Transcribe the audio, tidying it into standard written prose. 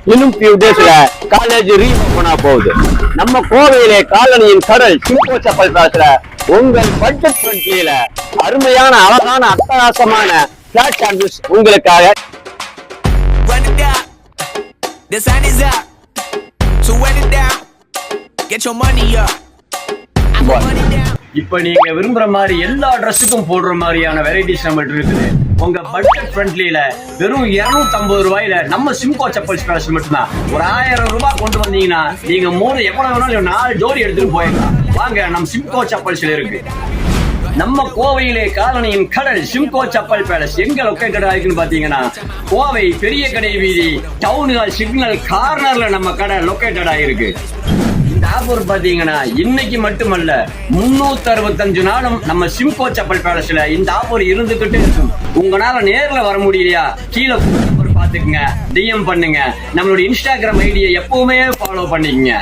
இன்னும் few daysல college reopen போகுது. நம்ம கோவையிலே காலனியின் கடல் சிம்கோ செப்பல் பேலஸ்ல உங்கள் பட்ஜெட் ஃப்ரெண்ட்லியில அருமையான அழகான அட்டகாசமான பிளாட் சாம்பிள்ஸ் உங்களுக்காக. Run it down. The sun is up. So run it down. Get your money up. I go run it down. இப்ப நீங்க விரும்புற மாதிரி எல்லா ட்ரெஸ்ஸுக்கும் போடுற மாதிரியான வெரைட்டிஸ் நம்மகிட்ட இருக்குது. உங்க பட்ஜெட் ஃப்ரெண்ட்லியில வெறும் 250 ரூபாயில நம்ம சிம்கோ செப்பல்ஸ் பேலஸ் மட்டும்தான். ஒரு 1000 ரூபாய் கொண்டு வந்தீங்கன்னா நீங்க எவ்வளவு வேணாலும் 4 ஜோடி எடுத்துட்டு போயிடலாம். வாங்க நம்ம சிம்கோ செப்பல்ஸ்ல இருக்கு. நம்ம கோவையிலே காலனியின் கடல் சிம்கோ செப்பல் பேலஸ் எங்க லொக்கேட்டட் ஆயிருக்குன்னு பாத்தீங்கன்னா கோவை பெரிய கடை வீதி டவுன் ஹால் சிக்னல் கார்னர்ல நம்ம கடை லொக்கேட்டட் ஆயிருக்கு. இந்த ஆஃபர் பாத்தீங்கன்னா இன்னைக்கு மட்டுமல்ல 365 நாளும் நம்ம சிம்கோ செப்பல் பேலஸ்ல இந்த ஆஃபர் இருந்துகிட்டு இருக்கும். உங்களால நேர்ல வர முடியலையா கீழே நம்பர் பாத்துக்குங்க, டிஎம் பண்ணுங்க. நம்மளோட இன்ஸ்டாகிராம் ஐடியை எப்பவுமே ஃபாலோ பண்ணிக்கங்க.